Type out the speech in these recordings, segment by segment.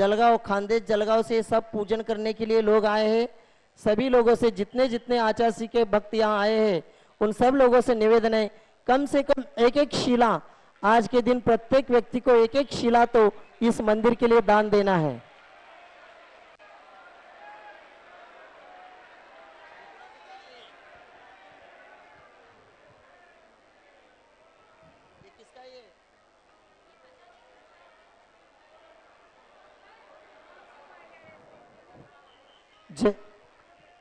जलगांव, खानदेश जलगांव से सब पूजन करने के लिए लोग आए हैं। सभी लोगों से जितने जितने आचार्य श्री के भक्त यहाँ आए हैं उन सब लोगों से निवेदन है कम से कम एक एक शिला, आज के दिन प्रत्येक व्यक्ति को एक एक शिला तो इस मंदिर के लिए दान देना है।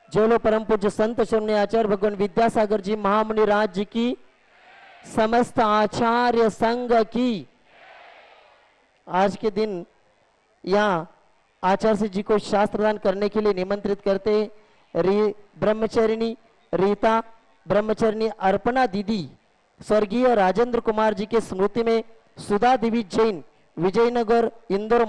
जो लो परम पूज्य संत शून्य आचार्य भगवान विद्यासागर जी महामुनि राज जी की, समस्त आचार्य संघ की। आज के दिन यहाँ आचार्य जी को शास्त्रदान करने के लिए निमंत्रित करते ब्रह्मचरिणी रीता, ब्रह्मचरिणी अर्पणा दीदी, स्वर्गीय राजेंद्र कुमार जी के स्मृति में सुधा देवी जैन, विजयनगर, इंदौर,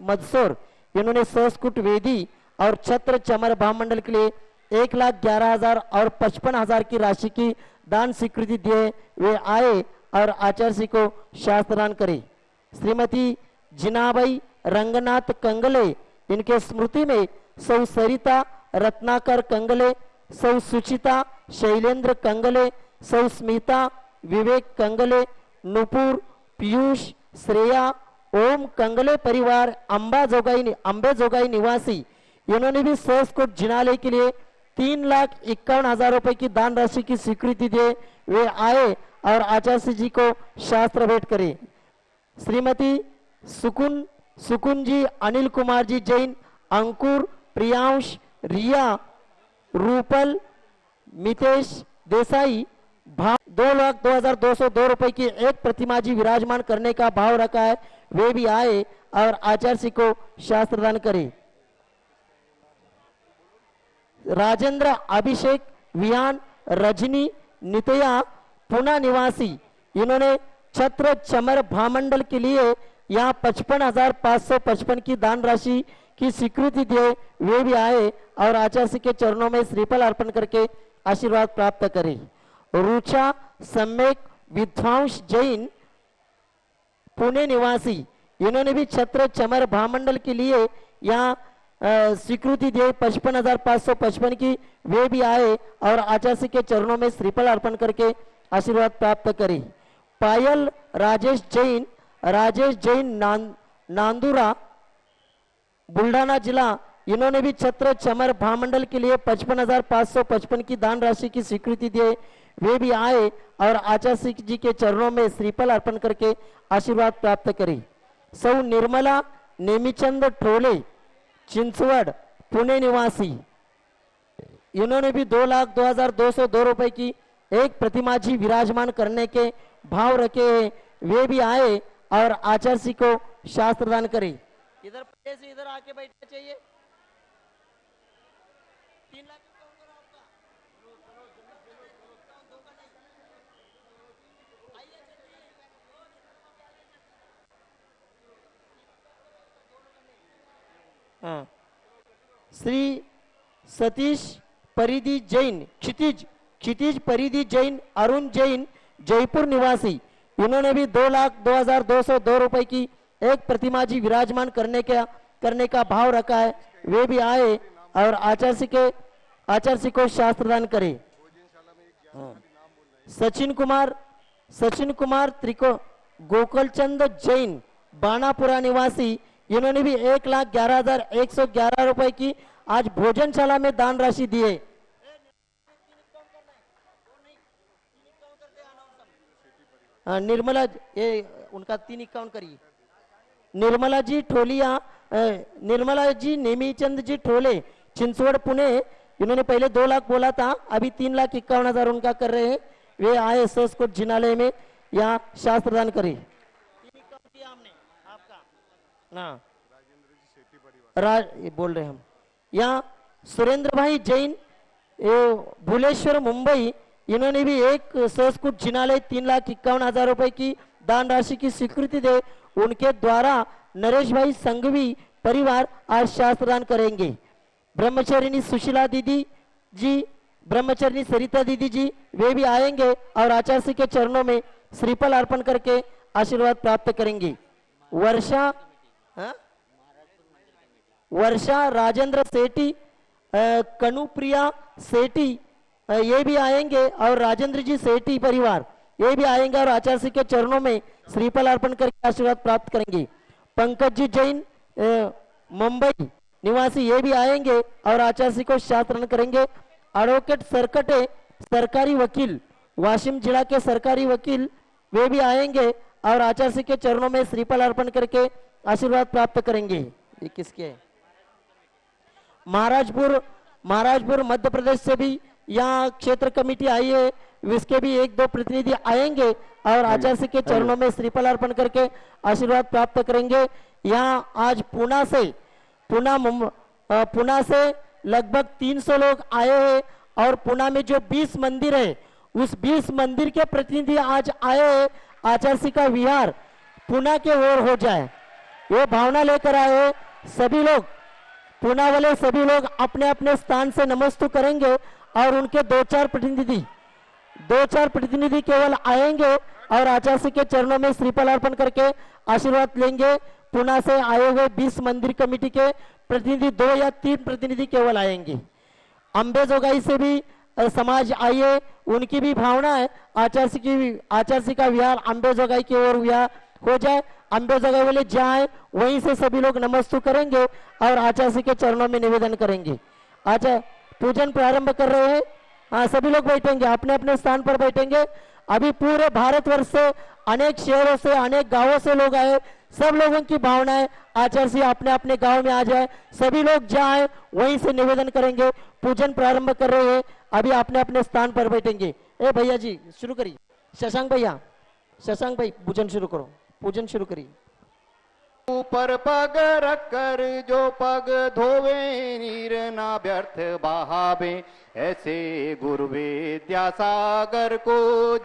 मदसौर, इन्होंने संस्कृत वेदी और छत्र चमर भामंडल के लिए 1,11,000 और 55,000 की राशि की दान स्वीकृति दिए। वे आए और आचार्य जी को शास्त्रदान करे। श्रीमती जिनाबाई रंगनाथ कंगले, इनके स्मृति में सौ सरिता रत्नाकर कंगले, सौ सुचिता शैलेंद्र कंगले, सौ स्मिता विवेक कंगले, नुपुर पीयूष श्रेया ओम कंगले परिवार अंबे जोगाई निवासी, इन्होंने भी संस्कृत जिनालय के लिए 3,51,000 रुपए की दान राशि की स्वीकृति दिए। वे आए और आचार्य जी को शास्त्र भेंट करे। श्रीमती सुकुन जी, अनिल कुमार जी जैन, अंकुर, प्रियांश, रिया, रूपल, मितेश देसाई, 2,02,202 रुपए की एक प्रतिमा जी विराजमान करने का भाव रखा है। वे भी आए और आचार्य जी को शास्त्रदान करे। राजेंद्र अभिषेक विहान रजनी नितया पुना निवासी, इन्होंने छत्र चमर भामंडल के लिए यहाँ 55,555 की दान राशि की स्वीकृति दिए। वे भी आए और आचार्य के चरणों में श्रीफल अर्पण करके आशीर्वाद प्राप्त करे। रुचा सम्यक विद्वांस जैन पुणे निवासी, इन्होंने भी छत्र चमर भामंडल के लिए यहाँ स्वीकृति दिए 55,555 की। वे भी आए और आचार्य के चरणों में श्रीफल अर्पण करके आशीर्वाद प्राप्त करे। पायल राजेश जैन नांदुरा बुल्ढाना जिला, इन्होंने भी छत्र चमर भामंडल के लिए 55,555 की दान राशि की स्वीकृति दिए। वे भी आए और आचार्य जी के चरणों में श्रीफल अर्पण करके आशीर्वाद प्राप्त करे। सौ निर्मला नेमीचंद ट्रोले चिंचवड़ पुणे निवासी, इन्होंने भी 2,02,202 रुपए की एक प्रतिमा जी विराजमान करने के भाव रखे। वे भी आए और आचार्य को शास्त्रदान करे। इधर से इधर आके बैठना चाहिए। 3 लाख श्री सतीश परिधि जैन, क्षितिज परिधि जैन, अरुण जैन जयपुर निवासी, इन्होंने भी 2,02,202 रुपए की एक प्रतिमा जी विराजमान करने का भाव रखा है। वे भी आए और आचार्य को शास्त्रदान करे। सचिन कुमार त्रिको गोकुलचंद जैन बाणापुरा निवासी, इन्होंने भी 1,11,111 रुपए की आज भोजनशाला में दान राशि दिए। निर्मला, ये उनका 351 करिए। निर्मला जी नेमीचंद जी ठोले चिंचवड़ पुणे, इन्होंने पहले 2 लाख बोला था, अभी 3,51,000 उनका कर रहे हैं। वे आए संस्कृत जिनालय में यहाँ शास्त्रदान करे। हाँ बोल रहे हम। यहाँ सुरेंद्र भाई जैन भुलेश्वर मुंबई, इन्होंने भी एक संस्कृत जिनालय 3,51,000 रुपए की दान राशि की स्वीकृति दे। उनके द्वारा नरेश भाई संघवी परिवार आज शास्त्रदान करेंगे। ब्रह्मचारिणी सुशीला दीदी जी, ब्रह्मचारिणी सरिता दीदी जी, वे भी आएंगे और आचार्य के चरणों में श्रीफल अर्पण करके आशीर्वाद प्राप्त करेंगे। वर्षा वर्षा राजेंद्र सेठी, कनुप्रिया सेठी ये भी आएंगे और राजेंद्र जी सेठी परिवार ये भी आएंगे और आचार्य श्री के चरणों में श्रीफल अर्पण करके आशीर्वाद प्राप्त करेंगे। पंकज जी जैन मुंबई निवासी ये भी आएंगे और आचार्य श्री को शास्त्रण करेंगे। एडवोकेट सरकटे सरकारी वकील वाशिम जिला के सरकारी वकील वे भी आएंगे और आचार्य श्री के चरणों में श्रीफल अर्पण करके आशीर्वाद प्राप्त करेंगे। ये किसके है? महाराजपुर मध्य प्रदेश से भी यहाँ क्षेत्र कमेटी आई है, इसके भी 1-2 प्रतिनिधि आएंगे और आचार्य श्री के चरणों में श्रीफल अर्पण करके आशीर्वाद प्राप्त करेंगे। यहाँ आज पुणे से लगभग 300 लोग आए हैं और पुणे में जो 20 मंदिर है उस 20 मंदिर के प्रतिनिधि आज आए हैं। आचार्य श्री का विहार पुणे के ओर हो जाए ये भावना लेकर आए। सभी लोग पुणे वाले सभी लोग अपने अपने स्थान से नमस्तु करेंगे और उनके 2-4 प्रतिनिधि केवल आएंगे और आचार्य श्री के चरणों में श्रीफल अर्पण करके आशीर्वाद लेंगे। पुणे से आए हुए 20 मंदिर कमेटी के प्रतिनिधि 2 या 3 प्रतिनिधि केवल आएंगे। अंबेजोगाई से भी समाज आइए, उनकी भी भावना है आचार्य श्री का विहार अंबेजोगाई की ओर विहार हो जाए। अंबेजोगाई वाले जाए वहीं से सभी लोग नमस्तु करेंगे और आचार्य श्री के चरणों में निवेदन करेंगे। आचार्य पूजन प्रारंभ कर रहे हैं। हाँ, सभी लोग बैठेंगे, अपने अपने स्थान पर बैठेंगे। अभी पूरे भारतवर्ष से अनेक शहरों से अनेक गांवों से लोग आए। सब लोगों की भावना है आचार्य श्री अपने अपने गांव में आ जाए, सभी लोग जाएं वहीं से निवेदन करेंगे। पूजन प्रारंभ कर रहे हैं, अभी अपने अपने स्थान पर बैठेंगे। ए भैया जी शुरू करिए, शशांक भाई पूजन शुरू करो, पूजन शुरू करिए। ऊपर पग रख कर जो पग धोवे नीर ना व्यर्थ बहावे, ऐसे गुरु विद्यासागर को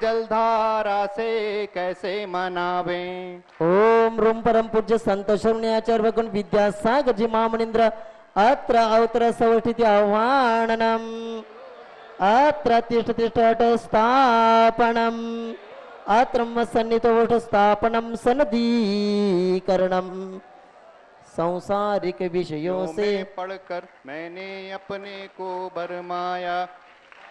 जलधारा से कैसे मनावे। ओम रूम परम पूज्य संत शरण्याचार्य भगवान विद्यासागर जी महामुनींद्र अत्र अवतर सवर्षित आह्वाननम अत्र तिष्ठ स्थापनम अत्र सन्निहित स्थापनम सनदीकरणम। सांसारिक विषयों से पढ़कर मैंने अपने को भरमाया,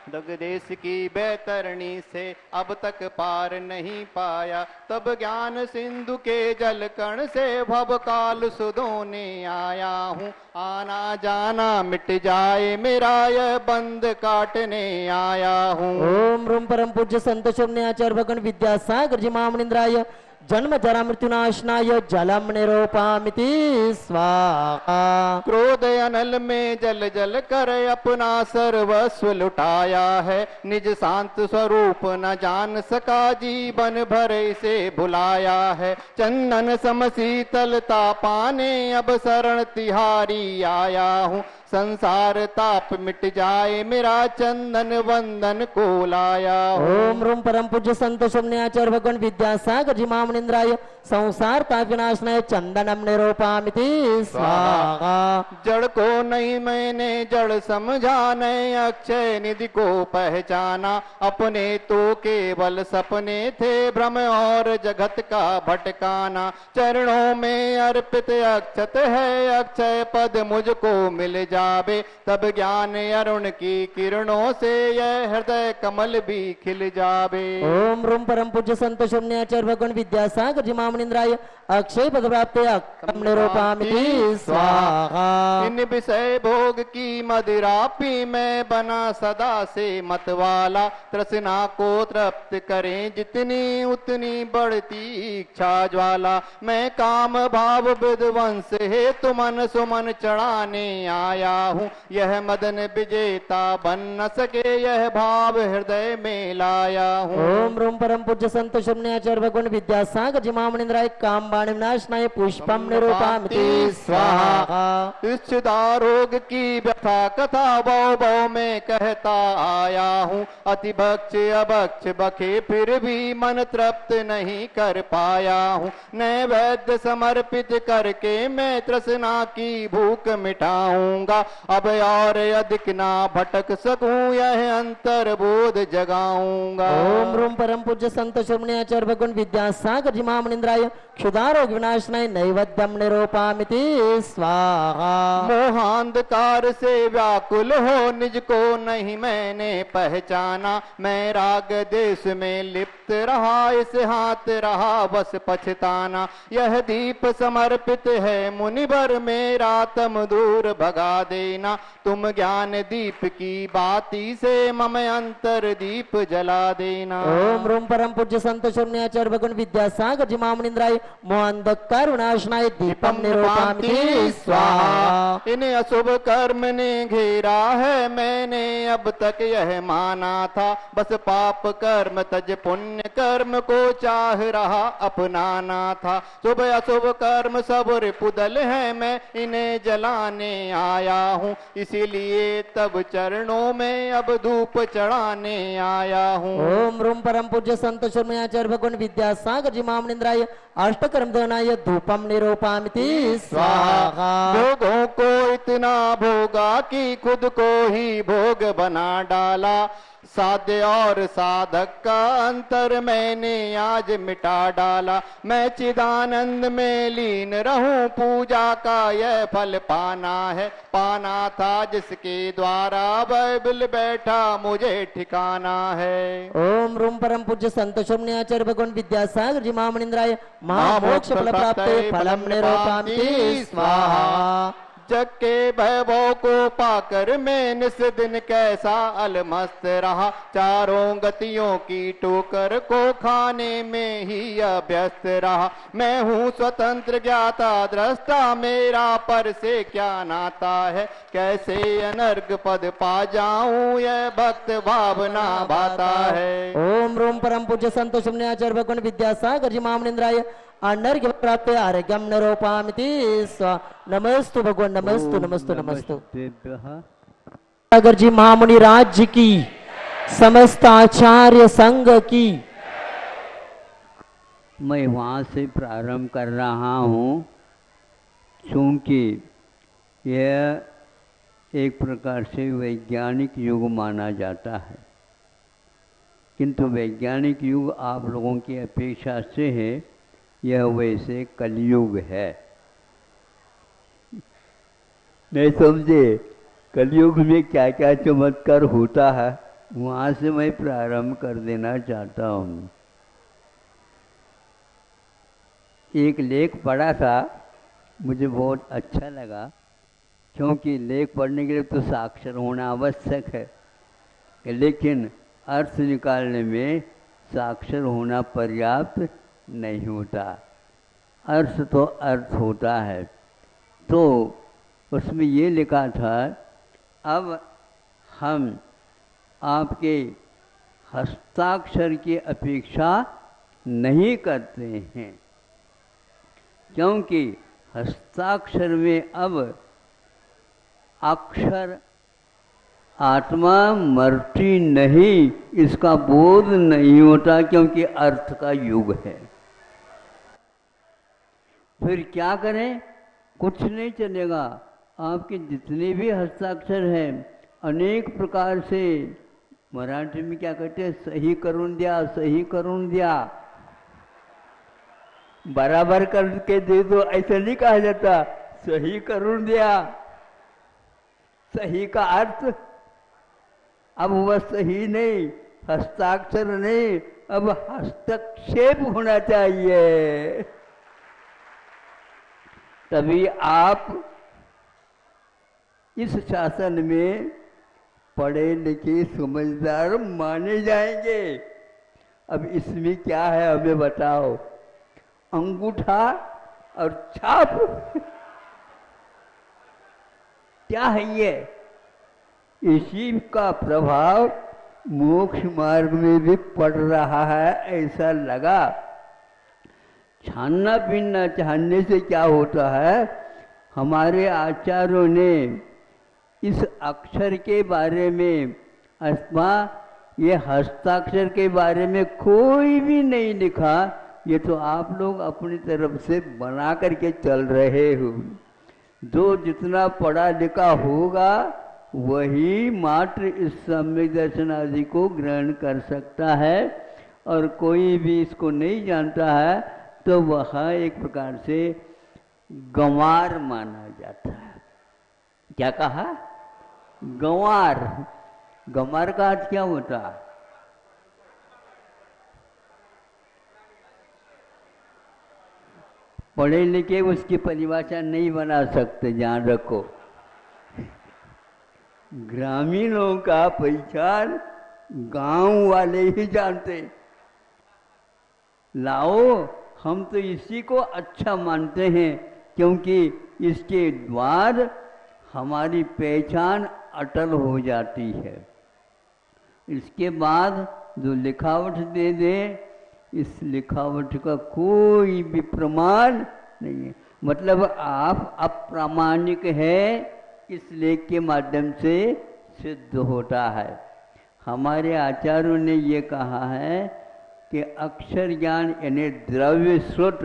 दग देश की बैतरणी से अब तक पार नहीं पाया। तब ज्ञान सिंधु के जल कण से भव काल सुधोने आया हूँ, आना जाना मिट जाए मेरा यह बंद काटने आया हूँ। ओम रूम परम पूज्य संत शरण्याचार्य भगवान विद्यासागर जी महामुनींद्राय जन्म जरा मृत्युनाशनाय जलम निरूपामिति स्वाहा। क्रोध अनल में जल जल कर अपना सर्वस्व लुटाया है, निज शांत स्वरूप न जान सका जीवन भर इसे भुलाया है। चंदन सम शीतलता पाने अब शरण तिहारी आया हूँ, संसार ताप मिट जाए मेरा चंदन वंदन को लाया। ओम रूम परम पूज्य संत शरण्याचार्य भगवान विद्यासागर जी महामुनींद्राय संसार ताप विनाशनाय चंदनम निरूपामिति स्वाहा। जड़ को नहीं मैंने जड़ समझा, नहीं अक्षय निधि को पहचाना। अपने तो केवल सपने थे भ्रम और जगत का भटकाना। चरणों में अर्पित अक्षत है, अक्षय पद मुझको मिल जावे। तब ज्ञान अरुण की किरणों से यह हृदय कमल भी खिल जावे। ओम रूम परम पूज्य संत शरण्याचार्य भगवान विद्यासागर जी महामुनींद्राय अक्षय पद प्राप्त निरूपामिति स्वाहा। इन विषय भोग की मदिरा पी मैं बना सदा से मतवाला। तृष्णा को तृप्त करें जितनी उतनी बढ़ती इच्छा ज्वाला। मैं काम भाव विध्वंस हेतु मन सुमन चढ़ाने आया हूँ, यह मदन विजेता बन न सके यह भाव हृदय में लाया हूँ। ओम रूम परम पूज्य संत शरण्याचार्य भगवान विद्यासागर जी महामुनींद्राय काम बाण विनाशनाय पुष्पम निरूपामिति स्वाहा। रोग की व्यथा कथा भव भव में कहता आया हूँ। अति भक्ष अभक्ष बखे फिर भी मन तृप्त नहीं कर पाया हूँ। नैवेद्य समर्पित करके मैं तृष्णा की भूख मिटाऊंगा। जाऊंगा, अब और अधिक ना भटक सकूं, यह अंतर बोध जगाऊंगा। ओम रूम परम पूज्य संत शिरोमणि आचार्य भगवान विद्यासागर जी महामनिंद्राय क्षुधारोग विनाशनाय नैवेद्यम निरूपामिति स्वाहा। मोहांधकार से व्याकुल हो निज को नहीं मैंने पहचाना, मैं राग देश में लिप्त रहा, इस हाथ रहा बस पछताना। यह दीप समर्पित है मुनिवर, मेरा तम दूर भगा देना, तुम ज्ञान दीप की बाती से मम अंतर दीप जला देना। ओम रूम परम पूज्य संत शिरोमणि आचार्य भगवान विद्यासागर जी महामनिंद्राय मोहांधकार विनाशनाय दीपम निरूपामिति स्वाहा। इन्हें अशुभ कर्म ने घेरा है, मैंने अब तक यह माना था, बस पाप कर्म तज पुण्य कर्म को चाह रहा अपनाना था। शुभ अशुभ कर्म सब रिपुदल है, मैं इन्हें जलाने आया हूँ, इसीलिए तब चरणों में अब धूप चढ़ाने आया हूँ। ओम रूम परम पूज्य संत शिरोमणि आचार्य भगवान विद्यासागर जी महामनिंद्राय अष्टकर्म दहनाय धूपम निरूपामिति स्वाहा। भोगों को इतना भोगा कि खुद को ही भोग बना डाला, साध्य और साधक का अंतर मैंने आज मिटा डाला। मैं चिदानंद में लीन रहूं, पूजा का यह फल पाना है, पाना था जिसके द्वारा बाइबल बैठा मुझे ठिकाना है। ओम रूम परम पूज्य संत शिरोमणि आचार्य भगवान विद्यासागर जी महामनिंद्राय महामोक्ष फल प्राप्ते फलम निरूपामिति स्वाहा। जग के वैभव को पाकर मैं निस दिन कैसा अलमस्त रहा, चारों गतियों की टोकर को खाने में ही अभ्यस्त रहा। मैं हूँ स्वतंत्र ज्ञाता दृष्टा, मेरा पर से क्या नाता है, कैसे अनर्ग पद पा जाऊं, यह भक्त भावना भाता है। ओम रूम परम पूज्य संत शिरोमणि आचार्य भगवान विद्यासागर जी महामनिंद्राय अनर्घ्य प्राप्त आर्घ्यम निरूपामिति स्वाहा। नमस्तु भगवान, नमस्तु नमस्तु नमस्तु। सागर जी महामुनि राज्य की, समस्त आचार्य संघ की। मैं वहाँ से प्रारंभ कर रहा हूँ, क्योंकि यह एक प्रकार से वैज्ञानिक युग माना जाता है, किंतु वैज्ञानिक युग आप लोगों की अपेक्षा से है, यह वैसे कलयुग है। नहीं समझे कलयुग में क्या क्या चमत्कार होता है, वहाँ से मैं प्रारंभ कर देना चाहता हूँ। एक लेख पढ़ा था, मुझे बहुत अच्छा लगा, क्योंकि लेख पढ़ने के लिए तो साक्षर होना आवश्यक है, लेकिन अर्थ निकालने में साक्षर होना पर्याप्त नहीं होता। अर्थ तो अर्थ होता है। तो उसमें ये लिखा था, अब हम आपके हस्ताक्षर की अपेक्षा नहीं करते हैं, क्योंकि हस्ताक्षर में अब अक्षर आत्मा मरती नहीं, इसका बोध नहीं होता, क्योंकि अर्थ का युग है। फिर क्या करें, कुछ नहीं चलेगा। आपके जितने भी हस्ताक्षर हैं, अनेक प्रकार से, मराठी में क्या कहते हैं, सही करून द्या, सही करून द्या, बराबर करके दे दो, ऐसा नहीं कहा जाता, सही करून द्या। सही का अर्थ अब वह सही नहीं, हस्ताक्षर नहीं, अब हस्तक्षेप होना चाहिए, तभी आप इस शासन में पढ़े लिखे समझदार माने जाएंगे। अब इसमें क्या है हमें बताओ, अंगूठा और छाप क्या है ये? इसी का प्रभाव मोक्ष मार्ग में भी पड़ रहा है, ऐसा लगा। छानना पीना चाहने से क्या होता है, हमारे आचार्यों ने इस अक्षर के बारे में अथवा ये हस्ताक्षर के बारे में कोई भी नहीं लिखा, ये तो आप लोग अपनी तरफ से बना करके चल रहे हो। जो जितना पढ़ा लिखा होगा वही मात्र इस सम्यक दर्शन आदि को ग्रहण कर सकता है, और कोई भी इसको नहीं जानता है तो वह एक प्रकार से गंवार माना जाता है। क्या कहा? गंवार। गंवार का अर्थ क्या होता है? पढ़े लिखे उसकी परिभाषा नहीं बना सकते, ध्यान रखो। ग्रामीणों का पहचान गांव वाले ही जानते। लाओ, हम तो इसी को अच्छा मानते हैं क्योंकि इसके द्वार हमारी पहचान अटल हो जाती है। इसके बाद जो लिखावट दे दे, इस लिखावट का कोई भी प्रमाण नहीं है। मतलब आप अप्रामाणिक है, इस लेख के माध्यम से सिद्ध होता है। हमारे आचार्यों ने ये कहा है कि अक्षर ज्ञान यानी द्रव्य स्रोत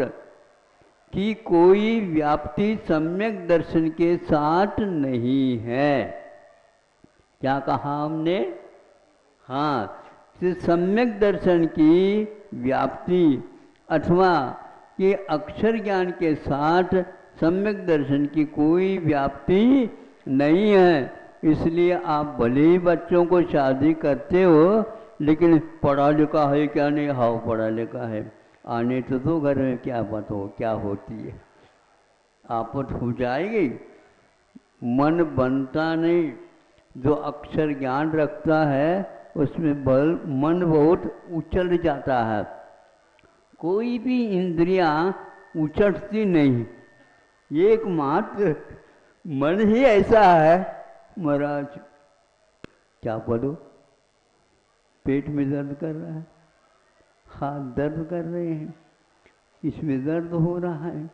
की कोई व्याप्ति सम्यक दर्शन के साथ नहीं है। क्या कहा हमने? हाँ, सम्यक दर्शन की व्याप्ति अथवा कि अक्षर ज्ञान के साथ सम्यक दर्शन की कोई व्याप्ति नहीं है। इसलिए आप भले ही बच्चों को शादी करते हो, लेकिन पढ़ा लिखा है क्या? नहीं। हाँ, पढ़ा लिखा है। आने तो दो घर में, क्या बात हो, क्या होती है, आपत हो जाएगी। मन बनता नहीं। जो अक्षर ज्ञान रखता है उसमें मन बहुत उछल जाता है। कोई भी इंद्रियां उछटती नहीं, एकमात्र मन ही ऐसा है। महाराज क्या बोलो, पेट में दर्द कर रहा है, हाथ दर्द कर रहे हैं, इसमें दर्द हो रहा है,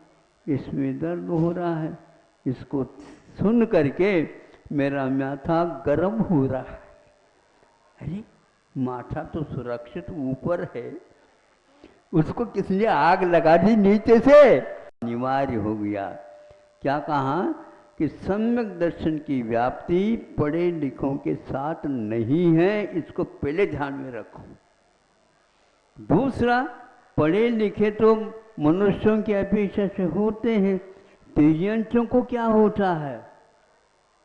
इसमें दर्द हो रहा है, इसको सुन करके मेरा माथा गर्म हो रहा है। अरे माथा तो सुरक्षित ऊपर है, उसको किसने आग लगा दी नीचे से? अनिवार्य हो गया। क्या कहा कि सम्यक दर्शन की व्याप्ति पढ़े लिखों के साथ नहीं है, इसको पहले ध्यान में रखो। दूसरा, पढ़े लिखे तो मनुष्यों की अपेक्षा से होते हैं, तिर्यंचों को क्या होता है?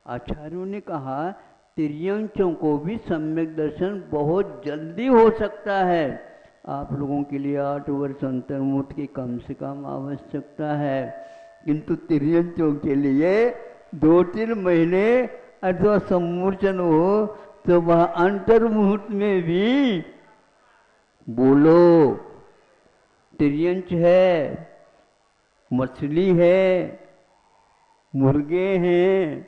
आचार्यों ने कहा तिर्यंचों को भी सम्यक दर्शन बहुत जल्दी हो सकता है। आप लोगों के लिए 8 वर्ष अंतर्मुख की कम से कम आवश्यकता है, किंतु तिर्यंचों के लिए 2-3 महीने अथवा सम्मोचन हो तो वह अंतर्मुहूर्त में भी बोलो। तिर्यंच है, मछली है, मुर्गे हैं,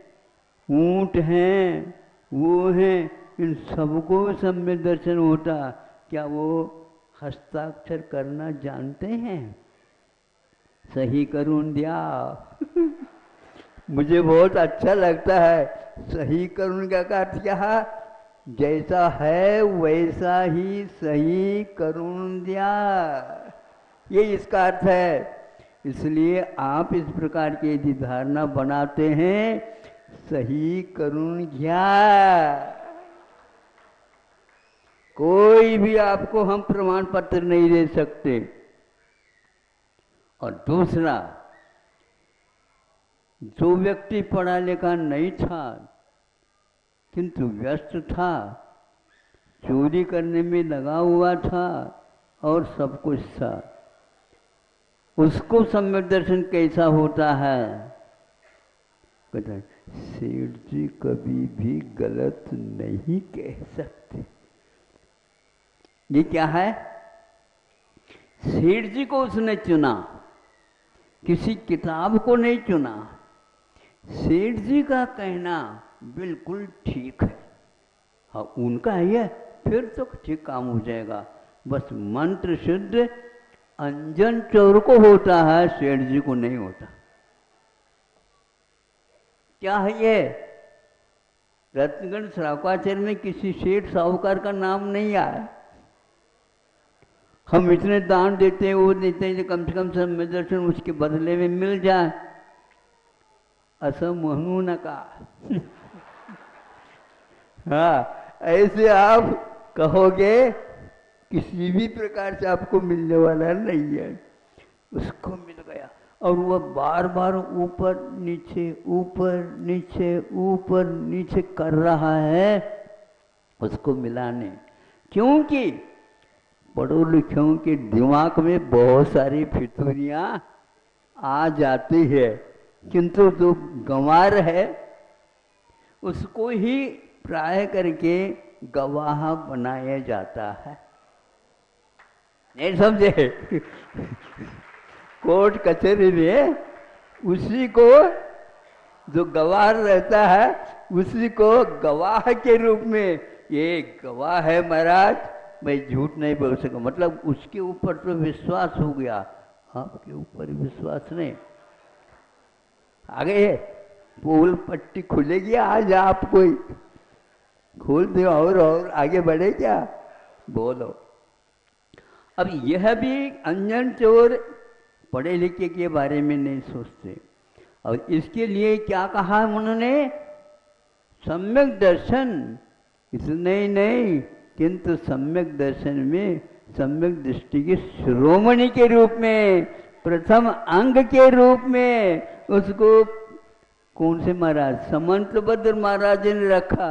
ऊंट हैं, वो हैं, इन सबको सम्यक दर्शन होता। क्या वो हस्ताक्षर करना जानते हैं? सही करुण दिया मुझे बहुत अच्छा लगता है। सही करुण का अर्थ क्या है? जैसा है वैसा ही सही करुण दिया, ये इसका अर्थ है। इसलिए आप इस प्रकार की यदि धारणा बनाते हैं, सही करुण ज्ञा, कोई भी आपको हम प्रमाण पत्र नहीं दे सकते। और दूसरा, जो व्यक्ति पढ़ा लिखा नहीं था किंतु व्यस्त था, चोरी करने में लगा हुआ था और सब कुछ था, उसको सम्यक दर्शन कैसा होता है? कहता है सेठ जी कभी भी गलत नहीं कह सकते। ये क्या है? सेठ जी को उसने चुना, किसी किताब को नहीं चुना। सेठ जी का कहना बिल्कुल ठीक है। हाँ, उनका है, फिर तो ठीक काम हो जाएगा। बस मंत्र शुद्ध अंजन चोर को होता है, सेठ जी को नहीं होता। क्या है ये? रत्नगढ़ श्रावकाचार्य में किसी सेठ साहूकार का नाम नहीं आया। हम इतने दान देते हैं, वो देते हैं, कम से कम सम्यक दर्शन उसके बदले में मिल जाए। असम म्हणू नका। हाँ, ऐसे आप कहोगे किसी भी प्रकार से आपको मिलने वाला नहीं है। उसको मिल गया और वह बार बार ऊपर नीचे ऊपर नीचे ऊपर नीचे कर रहा है उसको मिलाने, क्योंकि पढ़ो लिखों के दिमाग में बहुत सारी फितूरियां आ जाती है, किंतु जो गंवार है उसको ही प्राय करके गवाह बनाया जाता है। नहीं समझे? कोर्ट कचहरी में उसी को जो गवाह रहता है उसी को गवाह के रूप में, ये गवाह है महाराज, मैं झूठ नहीं बोल सका, मतलब उसके ऊपर तो विश्वास हो गया, आपके ऊपर विश्वास नहीं। आगे पोल पट्टी खुलेगी आज, आप कोई खोल दो और आगे बढ़े क्या? बोलो। अब यह भी अंजन चोर पढ़े लिखे के बारे में नहीं सोचते, और इसके लिए क्या कहा उन्होंने? सम्यक दर्शन। इतने ही नहीं, किंतु सम्यक दर्शन में सम्यक दृष्टि के शिरोमणि के रूप में, प्रथम अंग के रूप में उसको कौन से महाराज? समंतभद्र महाराज ने रखा।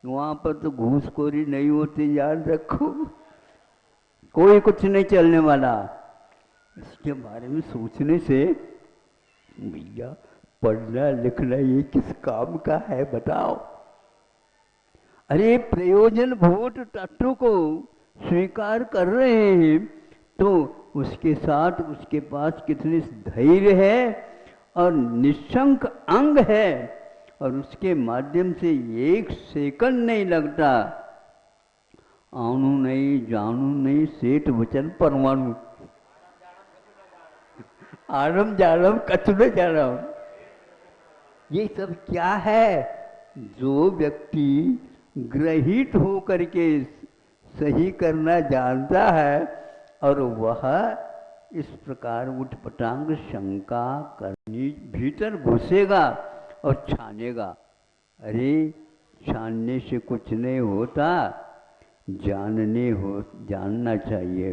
वहां पर तो घूसखोरी नहीं होती, याद रखो, कोई कुछ नहीं चलने वाला। इसके बारे में सोचने से भैया पढ़ना लिखना ये किस काम का है बताओ? अरे प्रयोजन भूत तत्व को स्वीकार कर रहे हैं तो उसके साथ उसके पास कितनी धैर्य है और निशंक अंग है, और उसके माध्यम से एक सेकंड नहीं लगता। आनू नहीं जानू नहीं सेठ वचन परमाणु, आरम जानम कचरे जानम। ये सब क्या है? जो व्यक्ति ग्रहित हो करके सही करना जानता है और वह इस प्रकार उठपटांग शंका करनी भीतर घुसेगा और छानेगा। अरे छानने से कुछ नहीं होता, जानना चाहिए,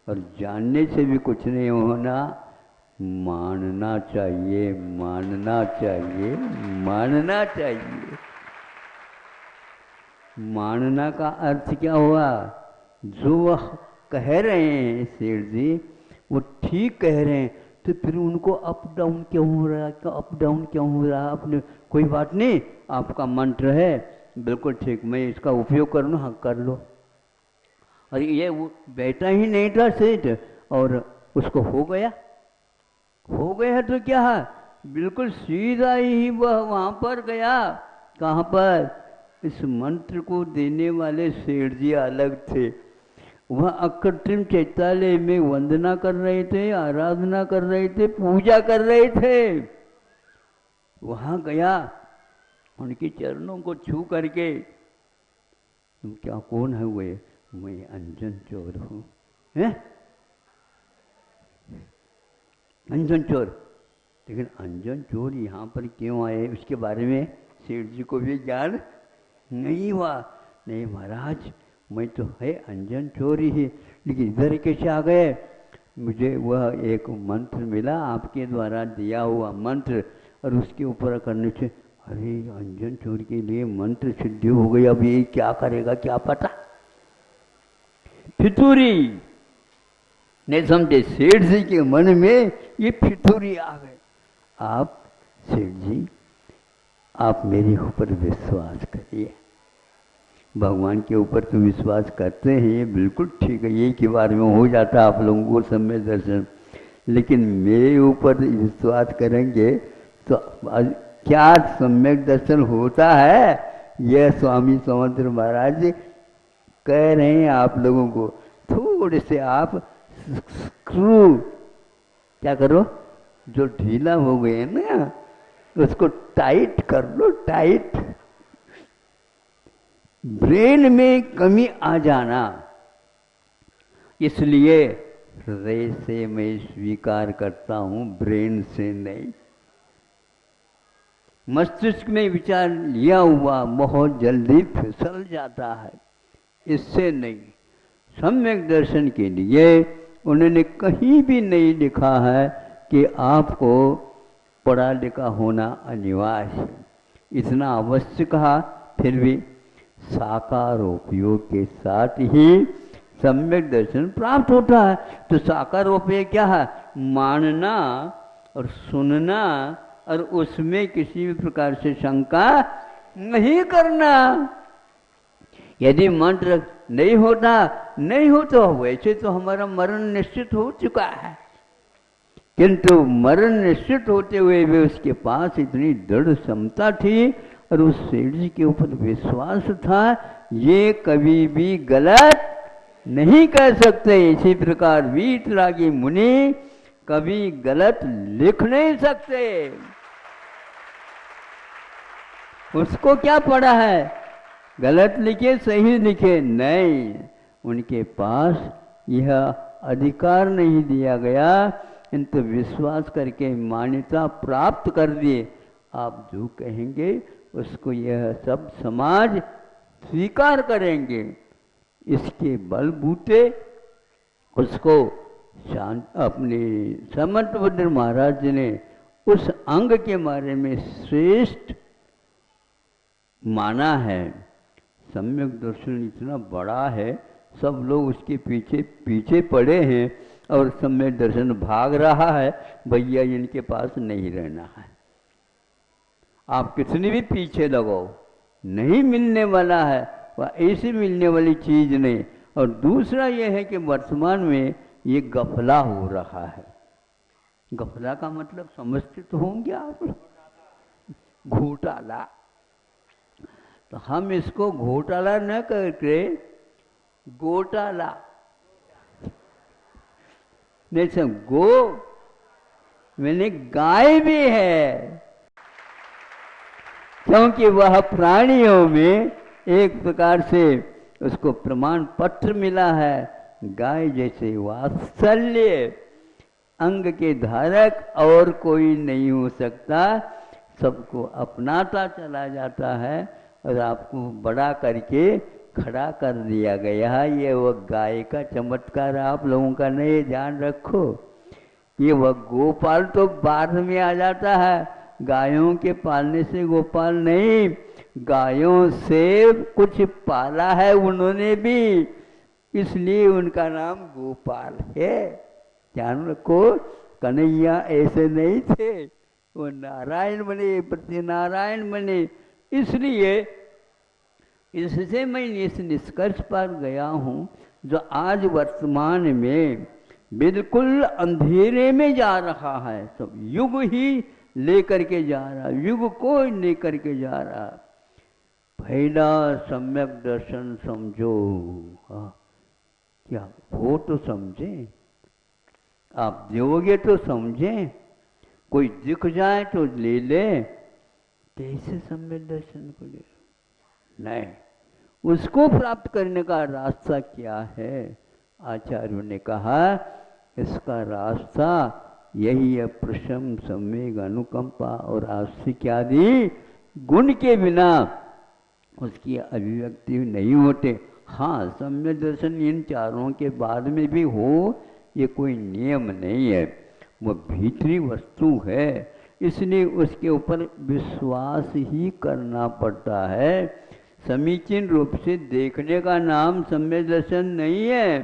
और जानने से भी कुछ नहीं होना, मानना चाहिए, मानना चाहिए, मानना चाहिए। मानना का अर्थ क्या हुआ? जो वह कह रहे हैं सेठ जी वो ठीक कह रहे हैं, तो फिर उनको अप डाउन क्यों हो रहा है? अप डाउन क्यों हो रहा है? आपने कोई बात नहीं, आपका मंत्र है बिल्कुल ठीक, मैं इसका उपयोग कर लूँ, हाँ कर लो। और ये बैठा ही नहीं था सेठ और उसको हो गया तो क्या है, बिल्कुल सीधा ही वह वहां पर गया। कहाँ पर? इस मंत्र को देने वाले सेठ जी अलग थे, वह अकृत्रिम चैतालय में वंदना कर रहे थे, आराधना कर रहे थे, पूजा कर रहे थे। वहां गया, उनके चरणों को छू करके, तुम क्या कौन है? हुए मैं अंजन चोर हूं। हैं? अंजन चोर? लेकिन अंजन चोर यहाँ पर क्यों आए उसके बारे में सेठ जी को भी ज्ञान नहीं हुआ। नहीं महाराज, मैं तो है अंजन चोर ही है, लेकिन इधर कैसे आ गए? मुझे वह एक मंत्र मिला, आपके द्वारा दिया हुआ मंत्र, और उसके ऊपर करने से अरे अंजन चोर के लिए मंत्र सिद्धि हो गई। अब ये क्या करेगा क्या पता? फितूरी नहीं समझे, सेठ जी के मन में ये फितूरी आ गए। आप सेठ जी, आप मेरे ऊपर विश्वास करिए, भगवान के ऊपर तो विश्वास करते हैं, ये बिल्कुल ठीक है, ये के बारे में हो जाता है आप लोगों को सम्यक दर्शन, लेकिन मेरे ऊपर विश्वास करेंगे तो क्या सम्यक दर्शन होता है? यह स्वामी समंत्र महाराज जी कह रहे हैं आप लोगों को। थोड़े से आप स्क्रू क्या करो, जो ढीला हो गए ना उसको टाइट कर लो, टाइट। ब्रेन में कमी आ जाना, इसलिए हृदय से मैं स्वीकार करता हूं, ब्रेन से नहीं। मस्तिष्क में विचार लिया हुआ बहुत जल्दी फिसल जाता है। इससे नहीं, सम्यक दर्शन के लिए उन्होंने कहीं भी नहीं लिखा है कि आपको पढ़ा लिखा होना अनिवार्य है। इतना अवश्य कहा, फिर भी साकार उपयोग के साथ ही सम्यक दर्शन प्राप्त होता है। तो साकार उपयोग क्या है? मानना और सुनना और उसमें किसी भी प्रकार से शंका नहीं करना। यदि मंत्र नहीं होता, नहीं हो तो वैसे तो हमारा मरण निश्चित हो चुका है, किंतु मरण निश्चित होते हुए भी उसके पास इतनी दृढ़ क्षमता थी और उस सेठ जी के ऊपर विश्वास था, ये कभी भी गलत नहीं कह सकते। इसी प्रकार वीतरागी मुनि कभी गलत लिख नहीं सकते। उसको क्या पड़ा है? गलत लिखे सही लिखे? नहीं, उनके पास यह अधिकार नहीं दिया गया, किंतु विश्वास करके मान्यता प्राप्त कर दिए। आप जो कहेंगे उसको यह सब समाज स्वीकार करेंगे। इसके बलबूते उसको अपने समर्थभद्र महाराज ने उस अंग के बारे में श्रेष्ठ माना है। सम्यक दर्शन इतना बड़ा है, सब लोग उसके पीछे पीछे पड़े हैं और सम्यक दर्शन भाग रहा है, भैया इनके पास नहीं रहना है। आप कितनी भी पीछे लगाओ, नहीं मिलने वाला है, वह ऐसी मिलने वाली चीज नहीं। और दूसरा यह है कि वर्तमान में ये गफला हो रहा है। गफला का मतलब समझते तो होंगे आप, घोटाला। तो हम इसको घोटाला न करके गोटाला, नहीं सब गो मैंने गाय भी है, क्योंकि वह प्राणियों में एक प्रकार से उसको प्रमाण पत्र मिला है। गाय जैसे वात्सल्य अंग के धारक और कोई नहीं हो सकता, सबको अपनाता चला जाता है और आपको बड़ा करके खड़ा कर दिया गया है। ये वह गाय का चमत्कार आप लोगों का नहीं, ध्यान रखो। ये वह गोपाल तो बाद में आ जाता है, गायों के पालने से गोपाल नहीं, गायों से कुछ पाला है उन्होंने भी, इसलिए उनका नाम गोपाल है। ध्यान रखो, कन्हैया ऐसे नहीं थे, वो नारायण बने, प्रति नारायण बने। इसलिए इससे मैं इस निष्कर्ष पर गया हूँ, जो आज वर्तमान में बिल्कुल अंधेरे में जा रहा है, सब युग ही लेकर के जा रहा, युग को लेकर के जा रहा। पहला सम्यक दर्शन समझो। क्या वो तो समझे, आप दोगे तो समझे, कोई दिख जाए तो ले ले, कैसे सम्यक दर्शन को ले? नहीं, उसको प्राप्त करने का रास्ता क्या है? आचार्यों ने कहा इसका रास्ता यही है, प्रशम, सम्वेग, अनुकंपा और आस्तिक आदि गुण के बिना उसकी अभिव्यक्ति नहीं होते। हाँ, सम्यक दर्शन इन चारों के बाद में भी हो, ये कोई नियम नहीं है, वो भीतरी वस्तु है, इसलिए उसके ऊपर विश्वास ही करना पड़ता है। समीचीन रूप से देखने का नाम सम्यक दर्शन नहीं है,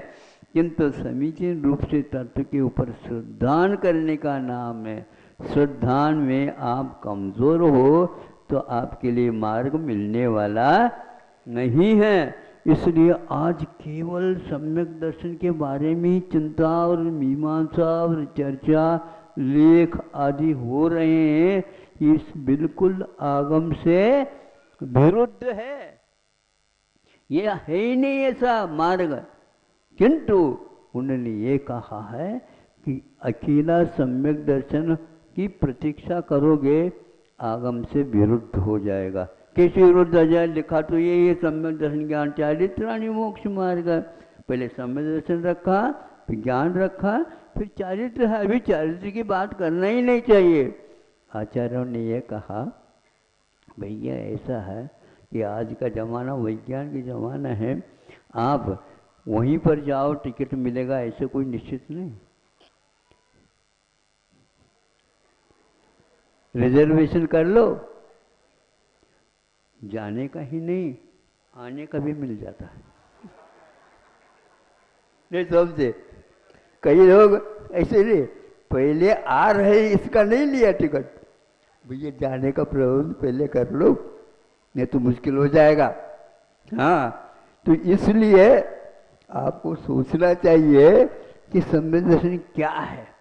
किंतु समीचीन रूप से तत्व के ऊपर श्रद्धान करने का नाम है। श्रद्धान में आप कमजोर हो तो आपके लिए मार्ग मिलने वाला नहीं है। इसलिए आज केवल सम्यक दर्शन के बारे में ही चिंता और मीमांसा और चर्चा, लेख आदि हो रहे हैं, इस बिल्कुल आगम से विरुद्ध है। ये है ही नहीं ऐसा मार्ग। किंतु उन्होंने ये कहा है कि अकेला सम्यक दर्शन की प्रतीक्षा करोगे, आगम से विरुद्ध हो जाएगा। कैसे विरुद्ध हो जाए? लिखा तो ये सम्यक दर्शन ज्ञान चारित्राणि मोक्ष मार्ग। पहले सम्यक दर्शन रखा, फिर ज्ञान रखा, फिर चारित्र है। अभी चारित्र की बात करना ही नहीं चाहिए। आचार्यों ने यह कहा भैया ऐसा है कि आज का ज़माना विज्ञान की ज़माना है, आप वहीं पर जाओ टिकट मिलेगा ऐसे कोई निश्चित नहीं। रिजर्वेशन कर लो, जाने का ही नहीं आने का भी मिल जाता है। नहीं समझे? कई लोग ऐसे नहीं, पहले आ रहे इसका नहीं लिया टिकट, भैया जाने का प्रबंध पहले कर लो नहीं तो मुश्किल हो जाएगा। हाँ, तो इसलिए आपको सोचना चाहिए कि सम्यक दर्शन क्या है।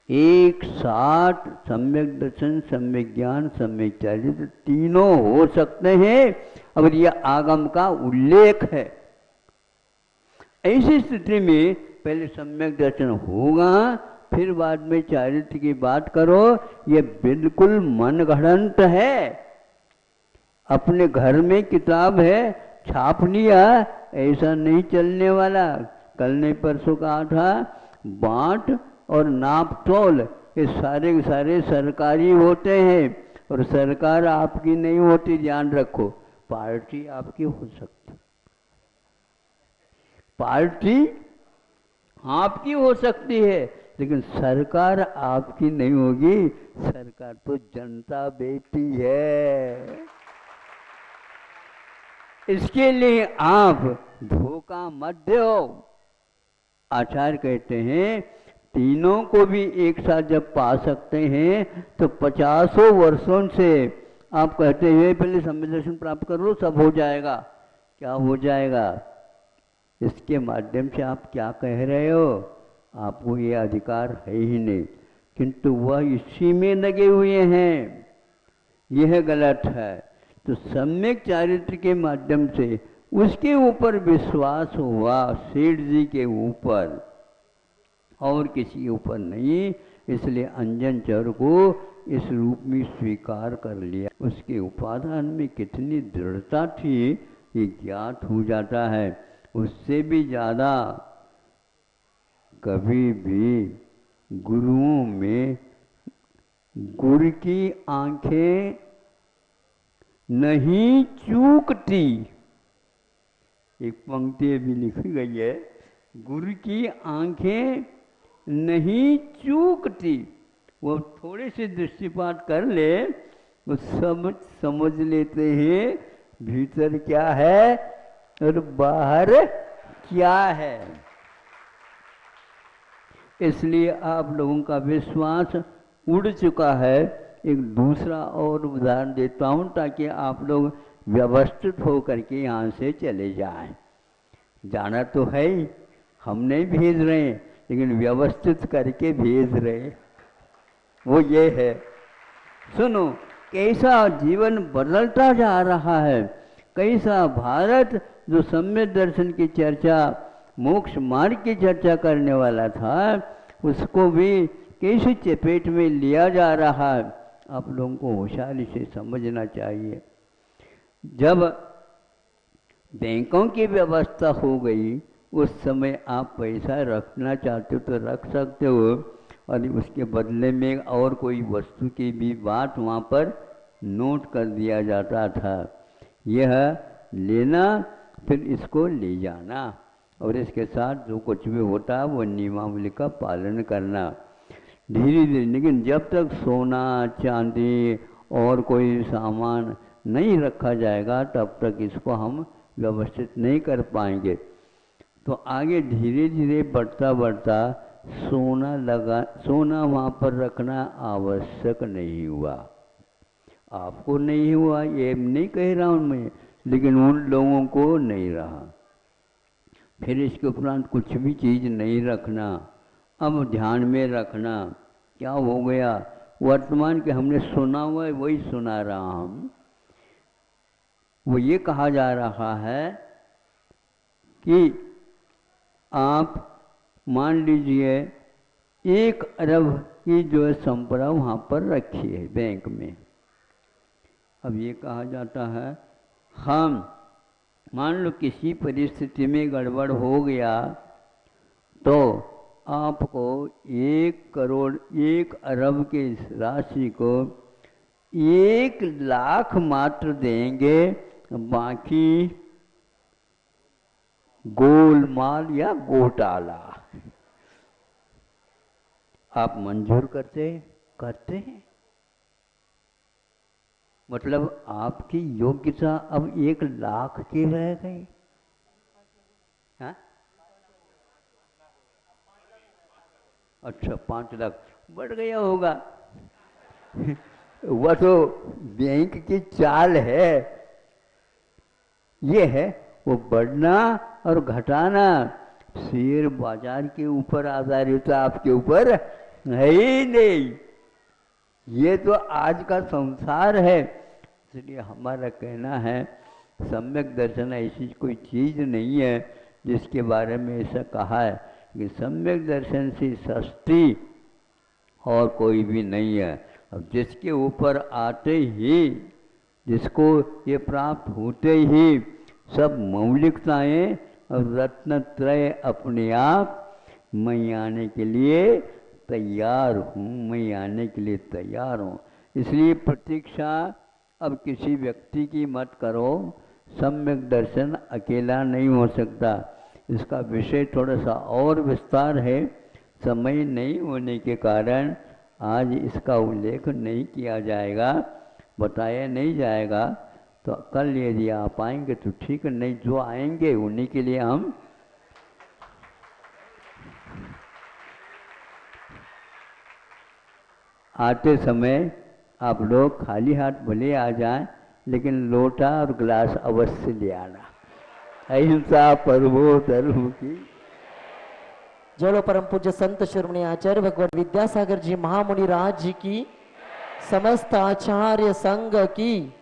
एक साथ सम्यक दर्शन, सम्यक ज्ञान, सम्यक चारित्र तीनों हो सकते हैं अगर यह आगम का उल्लेख है। ऐसी स्थिति में पहले सम्यक दर्शन होगा, फिर बाद में चारित्र की बात करो। ये बिल्कुल मनगढ़ंत है। अपने घर में किताब है, छाप लिया, ऐसा नहीं चलने वाला। कल ने परसों कहा था, बांट और नाप तोल ये सारे के सारे सरकारी होते हैं और सरकार आपकी नहीं होती, ध्यान रखो। पार्टी आपकी हो सकती, पार्टी आपकी हो सकती है, लेकिन सरकार आपकी नहीं होगी। सरकार तो जनता बेटी है। इसके लिए आप धोखा मत दो। आचार्य कहते हैं तीनों को भी एक साथ जब पा सकते हैं तो 50 वर्षों से आप कहते हैं पहले सम्यक दर्शन प्राप्त करो सब हो जाएगा। क्या हो जाएगा? इसके माध्यम से आप क्या कह रहे हो? आपको ये अधिकार है ही नहीं, किंतु वह इसी में लगे हुए हैं। यह गलत है। तो सम्यक चारित्र के माध्यम से उसके ऊपर विश्वास हुआ, सेठ जी के ऊपर, और किसी ऊपर नहीं। इसलिए अंजन चर को इस रूप में स्वीकार कर लिया। उसके उपादान में कितनी दृढ़ता थी ये ज्ञात हो जाता है। उससे भी ज़्यादा कभी भी गुरुओं में गुरु की आंखें नहीं चूकती। एक पंक्ति भी लिखी गई है, गुरु की आंखें नहीं चूकती। वो थोड़े से दृष्टिपात कर ले वो सब समझ लेते हैं भीतर क्या है और बाहर क्या है। इसलिए आप लोगों का विश्वास उड़ चुका है। एक दूसरा और उदाहरण देता हूँ ताकि आप लोग व्यवस्थित होकर के यहाँ से चले जाएं। जाना तो है ही, हम नहीं भेज रहे हैं, लेकिन व्यवस्थित करके भेज रहे। वो ये है, सुनो कैसा जीवन बदलता जा रहा है, कैसा भारत जो सम्यक दर्शन की चर्चा, मोक्ष मार्ग की चर्चा करने वाला था, उसको भी कैसे चपेट में लिया जा रहा है। आप लोगों को होशियारी से समझना चाहिए। जब बैंकों की व्यवस्था हो गई उस समय आप पैसा रखना चाहते हो तो रख सकते हो, और उसके बदले में और कोई वस्तु की भी बात वहाँ पर नोट कर दिया जाता था। यह लेना फिर इसको ले जाना और इसके साथ जो कुछ भी होता वो नियमावली का पालन करना। धीरे धीरे, लेकिन जब तक सोना चांदी और कोई सामान नहीं रखा जाएगा तब तक इसको हम व्यवस्थित नहीं कर पाएंगे। तो आगे धीरे धीरे बढ़ता बढ़ता सोना वहाँ पर रखना आवश्यक नहीं हुआ। आपको नहीं हुआ ये नहीं कह रहा हूँ मैं, लेकिन उन लोगों को नहीं रहा। फिर इसके उपरांत कुछ भी चीज़ नहीं रखना। अब ध्यान में रखना क्या हो गया, वर्तमान के हमने सुना हुआ है वही सुना रहा हम। वो ये कहा जा रहा है कि आप मान लीजिए 1 अरब की जो है संपदा वहाँ पर रखी है बैंक में। अब ये कहा जाता है हम मान लो किसी परिस्थिति में गड़बड़ हो गया तो आपको 1 करोड़ 1 अरब की राशि को 1,00,000 मात्र देंगे, बाकी गोलमाल या घोटाला। आप मंजूर करते हैं? मतलब आपकी योग्यता अब 1,00,000 की रह गई। हाँ? अच्छा, 5 लाख बढ़ गया होगा। वह तो बैंक की चाल है। ये है वो बढ़ना और घटाना शेयर बाजार के ऊपर आधारित, आपके ऊपर है ही नहीं। ये तो आज का संसार है। इसलिए हमारा कहना है सम्यक दर्शन ऐसी कोई चीज़ नहीं है जिसके बारे में ऐसा कहा है कि सम्यक दर्शन से सस्ती और कोई भी नहीं है। अब जिसके ऊपर आते ही, जिसको ये प्राप्त होते ही सब मौलिकताएं और रत्नत्रय अपने आप, मैं आने के लिए तैयार हूँ, मैं आने के लिए तैयार हूँ। इसलिए प्रतीक्षा अब किसी व्यक्ति की मत करो। सम्यक दर्शन अकेला नहीं हो सकता। इसका विषय थोड़ा सा और विस्तार है। समय नहीं होने के कारण आज इसका उल्लेख नहीं किया जाएगा, बताया नहीं जाएगा। तो कल यदि आप आएंगे तो ठीक, नहीं जो आएंगे उन्हीं के लिए हम आते समय आप लोग खाली हाथ भले आ जाएं, लेकिन लोटा और गिलास अवश्य ले आना। अहिंसा परमो धर्म की। जलो परम पूज्य संत शिरोमणि आचार्य भगवान विद्यासागर जी महामुनि राज जी की, समस्त आचार्य संघ की।